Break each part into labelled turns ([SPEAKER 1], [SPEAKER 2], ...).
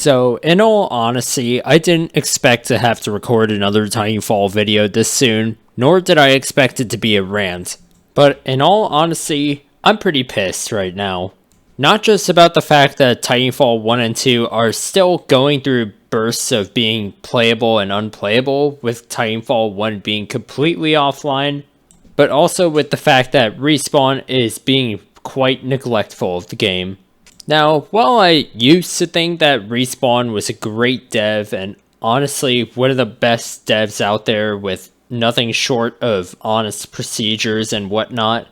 [SPEAKER 1] So, in all honesty, I didn't expect to have to record another Titanfall video this soon, nor did I expect it to be a rant. But in all honesty, I'm pretty pissed right now. Not just about the fact that Titanfall 1 and 2 are still going through bursts of being playable and unplayable, with Titanfall 1 being completely offline, but also with the fact that Respawn is being quite neglectful of the game. Now, while I used to think that Respawn was a great dev and honestly one of the best devs out there with nothing short of honest procedures and whatnot,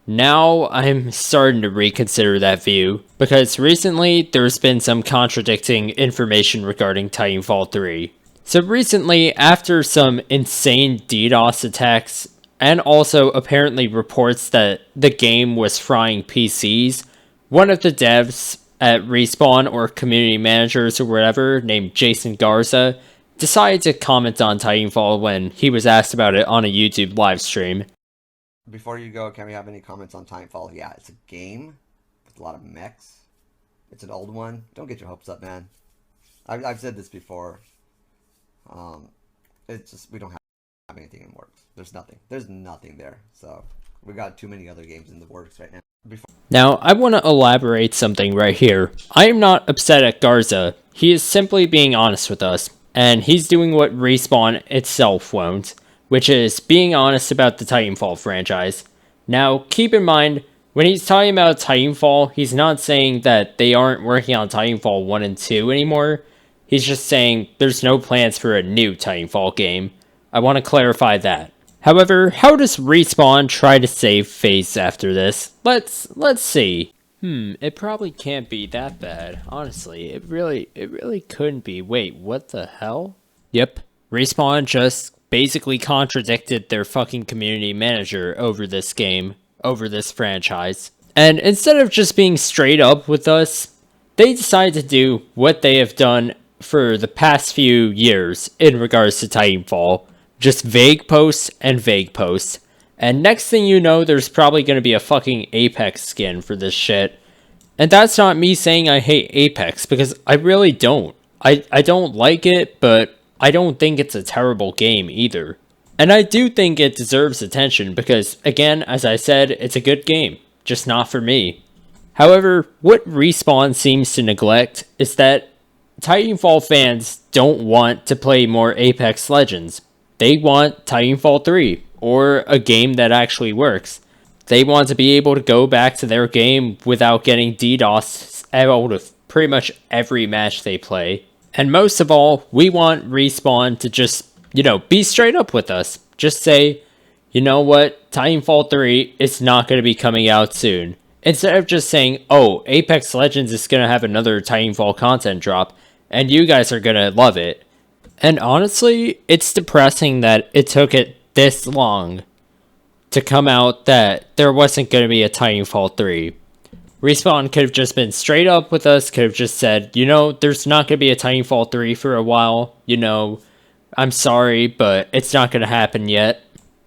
[SPEAKER 1] now I'm starting to reconsider that view, because recently there's been some contradicting information regarding Titanfall 3. So recently, after some insane DDoS attacks, and also apparently reports that the game was frying PCs, one of the devs at Respawn, or community managers or whatever, named Jason Garza, decided to comment on Titanfall when he was asked about it on a YouTube livestream.
[SPEAKER 2] Before you go, can we have any comments on Titanfall? Yeah, it's a game with a lot of mechs. It's an old one. Don't get your hopes up, man. I've said this before. It's just, we don't have anything in the works. There's nothing there. So we got too many other games in the works right now.
[SPEAKER 1] Now, I want to elaborate something right here. I am not upset at Garza. He is simply being honest with us, and he's doing what Respawn itself won't, which is being honest about the Titanfall franchise. Now, keep in mind, when he's talking about Titanfall, he's not saying that they aren't working on Titanfall 1 and 2 anymore. He's just saying there's no plans for a new Titanfall game. I want to clarify that. However, how does Respawn try to save face after this? Let's see. It probably can't be that bad. Honestly, it really couldn't be. Wait, what the hell? Yep, Respawn just basically contradicted their fucking community manager over this game, over this franchise. And instead of just being straight up with us, they decided to do what they have done for the past few years in regards to Titanfall. Just vague posts and vague posts. And next thing you know, there's probably going to be a fucking Apex skin for this shit. And that's not me saying I hate Apex, because I really don't. I don't like it, but I don't think it's a terrible game either. And I do think it deserves attention because, again, as I said, it's a good game, just not for me. However, what Respawn seems to neglect is that Titanfall fans don't want to play more Apex Legends. They want Titanfall 3, or a game that actually works. They want to be able to go back to their game without getting DDoS out of pretty much every match they play. And most of all, we want Respawn to just, be straight up with us. Just say, you know what, Titanfall 3 is not going to be coming out soon. Instead of just saying, oh, Apex Legends is going to have another Titanfall content drop, and you guys are going to love it. And honestly, it's depressing that it took it this long to come out that there wasn't going to be a Titanfall 3. Respawn could have just been straight up with us, could have just said, there's not going to be a Titanfall 3 for a while, I'm sorry, but it's not going to happen yet.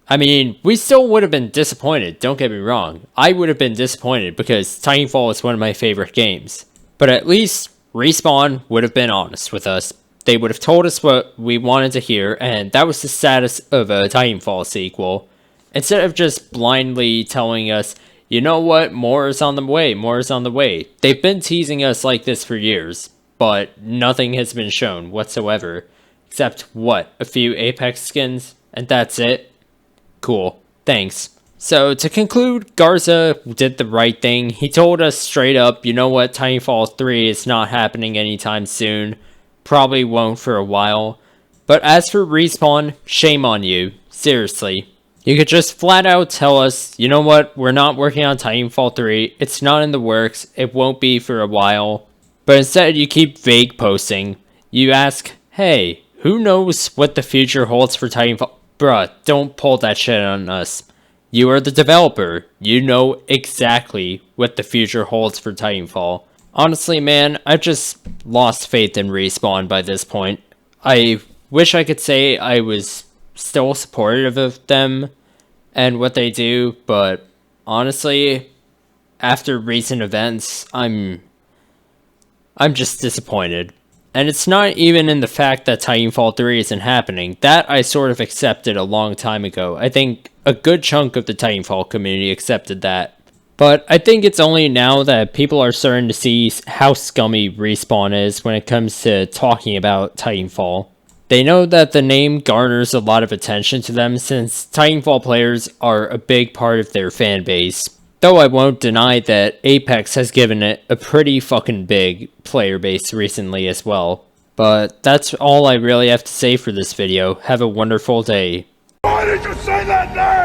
[SPEAKER 1] I mean, we still would have been disappointed, don't get me wrong. I would have been disappointed because Titanfall is one of my favorite games. But at least Respawn would have been honest with us. They would have told us what we wanted to hear, and that was the status of a Titanfall sequel. Instead of just blindly telling us, you know what, more is on the way, more is on the way. They've been teasing us like this for years, but nothing has been shown whatsoever. Except, a few Apex skins? And that's it? Cool. Thanks. So, to conclude, Garza did the right thing. He told us straight up, you know what, Titanfall 3 is not happening anytime soon. Probably won't for a while. But as for Respawn, shame on you. Seriously. You could just flat out tell us, you know what, we're not working on Titanfall 3, it's not in the works, it won't be for a while. But instead you keep vague posting. You ask, hey, who knows what the future holds for Titanfall? Bruh, don't pull that shit on us. You are the developer. You know exactly what the future holds for Titanfall. Honestly, man, I've just lost faith in Respawn by this point. I wish I could say I was still supportive of them and what they do, but honestly, after recent events, I'm just disappointed. And it's not even in the fact that Titanfall 3 isn't happening. That I sort of accepted a long time ago. I think a good chunk of the Titanfall community accepted that. But I think it's only now that people are starting to see how scummy Respawn is when it comes to talking about Titanfall. They know that the name garners a lot of attention to them since Titanfall players are a big part of their fan base. Though I won't deny that Apex has given it a pretty fucking big player base recently as well. But that's all I really have to say for this video. Have a wonderful day.
[SPEAKER 3] Why did you say that name?